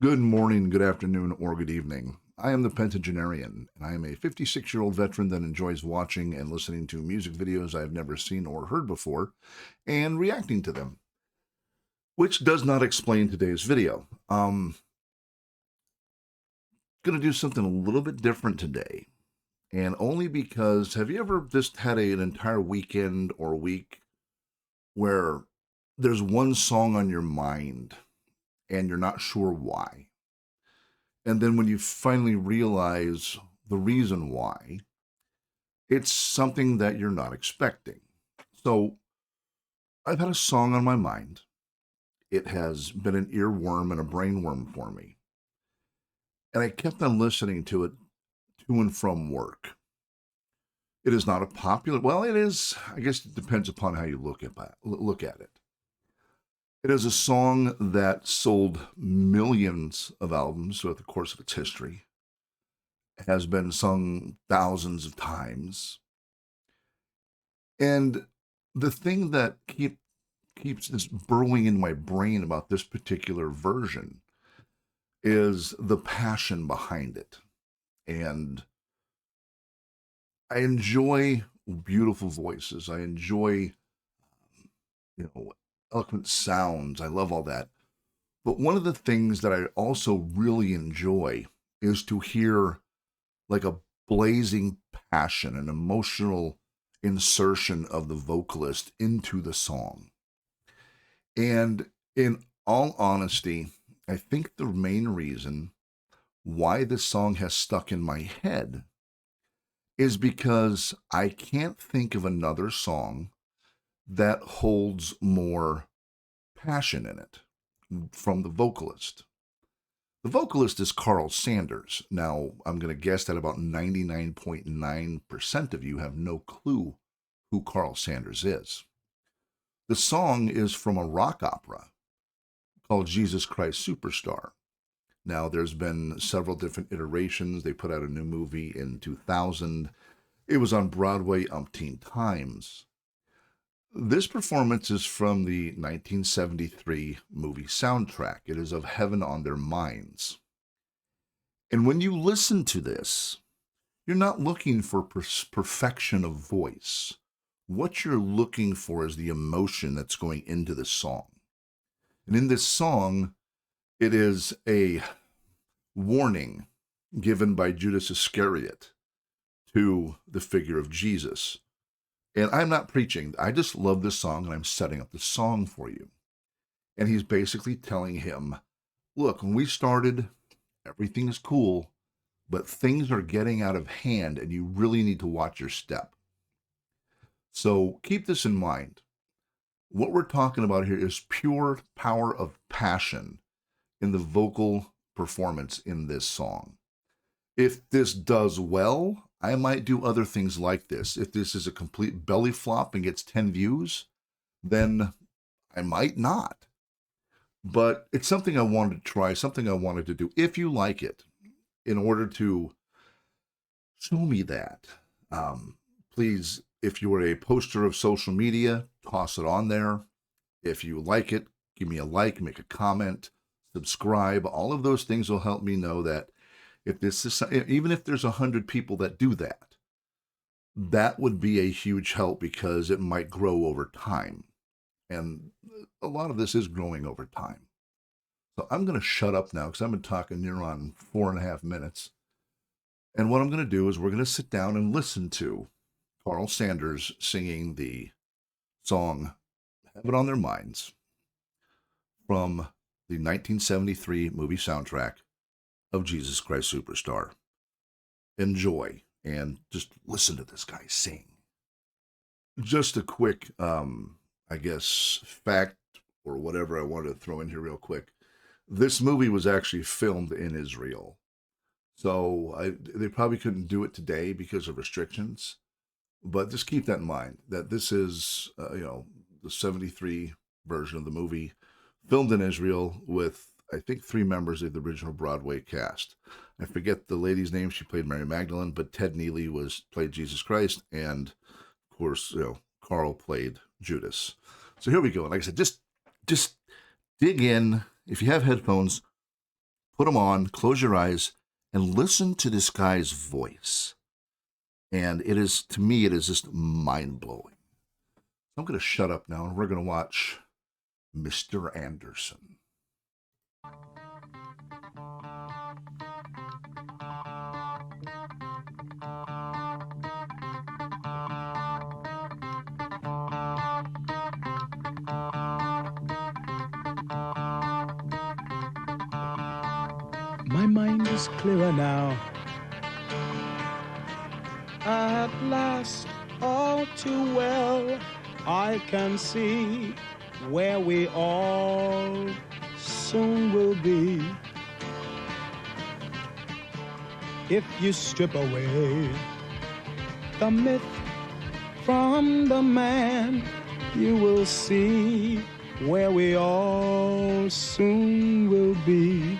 Good morning, good afternoon, or good evening. I am the Pentagenarian, and I am a 56-year-old veteran that enjoys watching and listening to music videos I've never seen or heard before and reacting to them, which does not explain today's video. Going to do something a little bit different today, and only because have you ever just had an entire weekend or week where there's one song on your mind and you're not sure why? And then when you finally realize the reason why, it's something that you're not expecting. So I've had a song on my mind. It has been an earworm and a brainworm for me. And I kept on listening to it to and from work. It is not a popular, well, it is, I guess it depends upon how you look at it. It is a song that sold millions of albums throughout the course of its history, has been sung thousands of times. And the thing that keeps this burrowing in my brain about this particular version is the passion behind it. And I enjoy beautiful voices. I enjoy, you know, eloquent sounds. I love all that. But one of the things that I also really enjoy is to hear like a blazing passion, an emotional insertion of the vocalist into the song. And in all honesty, I think the main reason why this song has stuck in my head is because I can't think of another song that holds more passion in it from the vocalist. The vocalist is Carl Sanders. Now, I'm going to guess that about 99.9% of you have no clue who Carl Sanders is. The song is from a rock opera called Jesus Christ Superstar. Now, there's been several different iterations. They put out a new movie in 2000. It was on Broadway umpteen times. This performance is from the 1973 movie soundtrack. It is of Heaven on Their Minds. And when you listen to this, you're not looking for perfection of voice. What you're looking for is the emotion that's going into the song. And in this song, it is a warning given by Judas Iscariot to the figure of Jesus. And I'm not preaching. I just love this song and I'm setting up the song for you. And he's basically telling him, look, when we started, everything is cool, but things are getting out of hand and you really need to watch your step. So keep this in mind. What we're talking about here is pure power of passion in the vocal performance in this song. If this does well, I might do other things like this. If this is a complete belly flop and gets 10 views, then I might not. But it's something I wanted to try, something I wanted to do. If you like it, in order to show me that, please, if you are a poster of social media, toss it on there. If you like it, give me a like, make a comment, subscribe. All of those things will help me know that if this is, even if there's 100 people that do that, that would be a huge help because it might grow over time. And a lot of this is growing over time. So I'm going to shut up now because I've been talking near on 4.5 minutes. And what I'm going to do is we're going to sit down and listen to Carl Sanders singing the song Heaven on Their Minds from the 1973 movie soundtrack of Jesus Christ Superstar. Enjoy and just listen to this guy sing. Just a quick, I guess, fact or whatever I wanted to throw in here real quick. This movie was actually filmed in Israel. So they probably couldn't do it today because of restrictions. But just keep that in mind that this is, the 73 version of the movie filmed in Israel with, I think, three members of the original Broadway cast. I forget the lady's name. She played Mary Magdalene, but Ted Neely played Jesus Christ. And of course, Carl played Judas. So here we go. And like I said, just dig in. If you have headphones, put them on, close your eyes, and listen to this guy's voice. And it is, to me, it is just mind-blowing. I'm going to shut up now, and we're going to watch Mr. Anderson. My mind is clearer now. At last, all too well, I can see where we all soon will be. If you strip away the myth from the man, you will see where we all soon will be.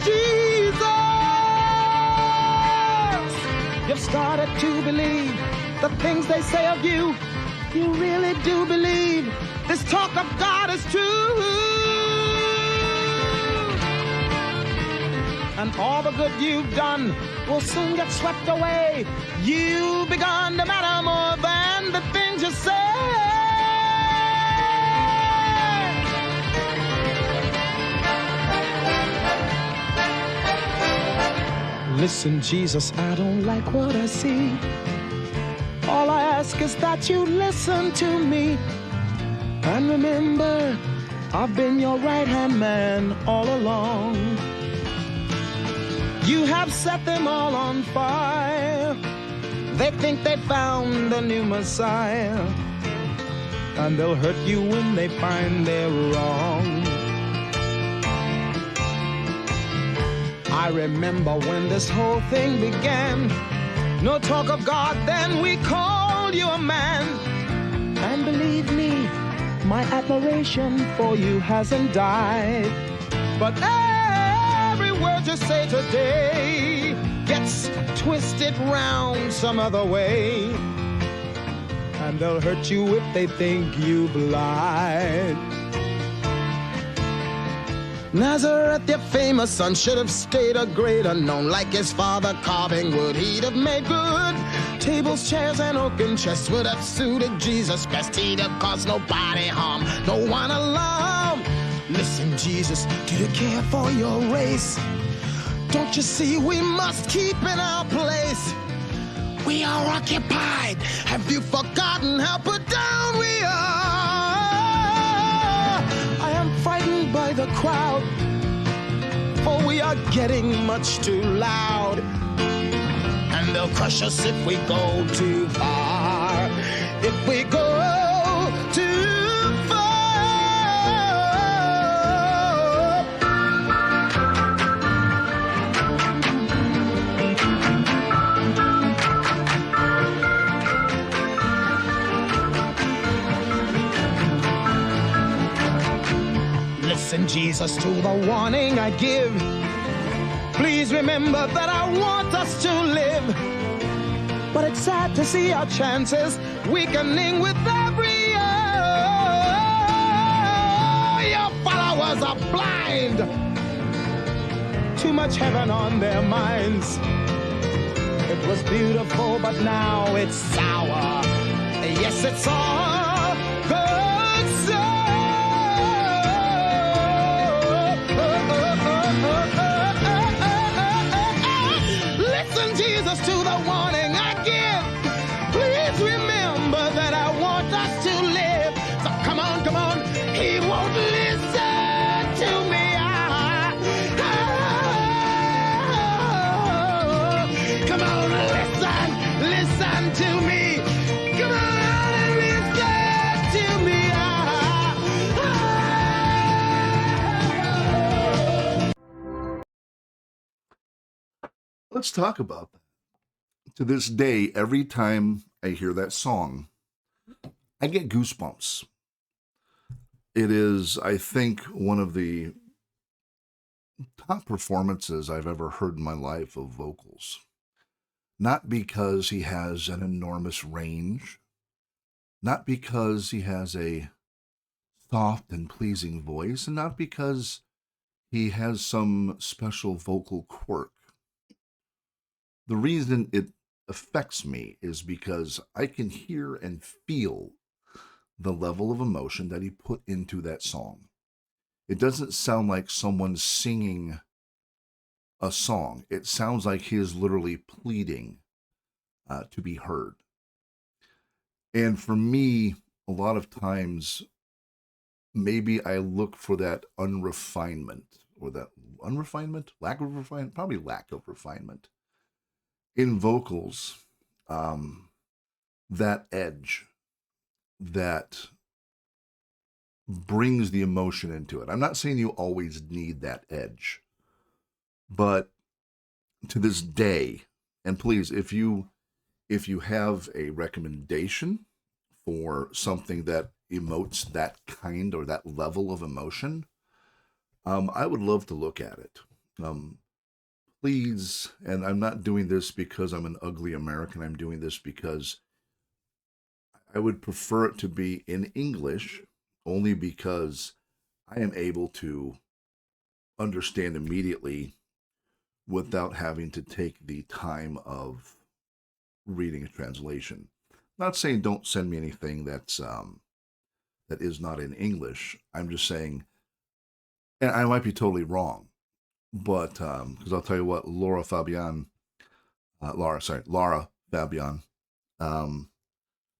Jesus, you've started to believe the things they say of you. You really do believe this talk of God is true. And all the good you've done will soon get swept away. You've begun to matter more than the things you say. Listen, Jesus, I don't like what I see. All I ask is that you listen to me. And remember, I've been your right-hand man all along. You have set them all on fire. They think they found the new Messiah. And they'll hurt you when they find they're wrong. I remember when this whole thing began. No talk of God, then we called you a man. And believe me, my admiration for you hasn't died. But every word you say today gets twisted round some other way. And they'll hurt you if they think you've lied. Nazareth, your famous son, should have stayed a great unknown. Like his father carving wood, he'd have made good. Tables, chairs, and oaken chests would have suited Jesus best. He'd have caused nobody harm, no one alarm. Listen, Jesus, do you care for your race? Don't you see we must keep in our place? We are occupied. Have you forgotten how put down we are? I am frightened by the crowd, for we are getting much too loud. And they'll crush us if we go too far. If we go too far. Listen, Jesus, to the warning I give. Please remember that I want us to live. But it's sad to see our chances weakening with every year. Your followers are blind. Too much heaven on their minds. It was beautiful, but now it's sour. Yes, it's all good sour. Jesus, to the warning I give. Please remember that I want us to live. So come on, come on. He won't listen to me. Come on, listen to me. Come on and listen to me. Let's talk about that. To this day, every time I hear that song, I get goosebumps. It is, I think, one of the top performances I've ever heard in my life of vocals. Not because he has an enormous range, not because he has a soft and pleasing voice, and not because he has some special vocal quirk. The reason it affects me is because I can hear and feel the level of emotion that he put into that song. It doesn't sound like someone singing a song. It sounds like he is literally pleading to be heard. And for me, a lot of times, maybe I look for that unrefinement or that unrefinement, lack of refinement, probably lack of refinement in vocals, that edge that brings the emotion into it. I'm not saying you always need that edge, but to this day, and please, if you have a recommendation for something that emotes that kind or that level of emotion, I would love to look at it. Um, Please, and I'm not doing this because I'm an ugly American. I'm doing this because I would prefer it to be in English, only because I am able to understand immediately without having to take the time of reading a translation. Not saying don't send me anything that is not in English. I'm just saying, and I might be totally wrong, but because I'll tell you what, Laura Fabian, um,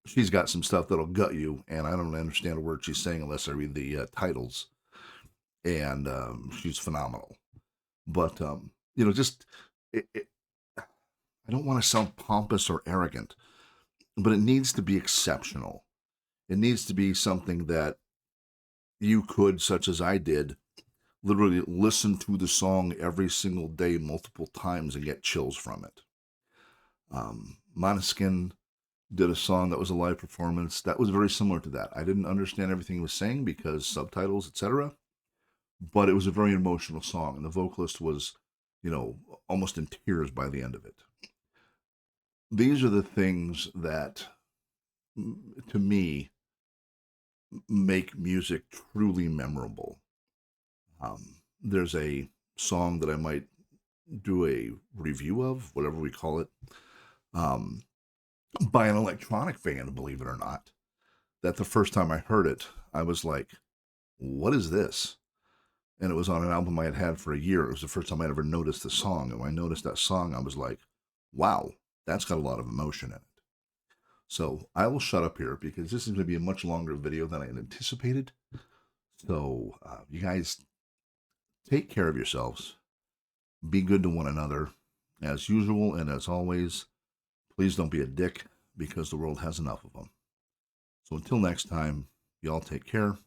she's got some stuff that'll gut you, and I don't understand a word she's saying unless I read the titles, and she's phenomenal. But just I don't want to sound pompous or arrogant, but it needs to be exceptional. It needs to be something that you could, such as I did, literally listen to the song every single day, multiple times, and get chills from it. Måneskin did a song that was a live performance that was very similar to that. I didn't understand everything he was saying because subtitles, etc., but it was a very emotional song, and the vocalist was, almost in tears by the end of it. These are the things that, to me, make music truly memorable. There's a song that I might do a review of, whatever we call it, um, by an electronic fan, believe it or not, that the first time I heard it, I was like, what is this? And it was on an album I had had for a year. It was the first time I'd ever noticed the song. And when I noticed that song, I was like, wow, that's got a lot of emotion in it. So I will shut up here because this is going to be a much longer video than I had anticipated. So you guys take care of yourselves. Be good to one another. As usual and as always, please don't be a dick because the world has enough of them. So until next time, y'all take care.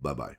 Bye-bye.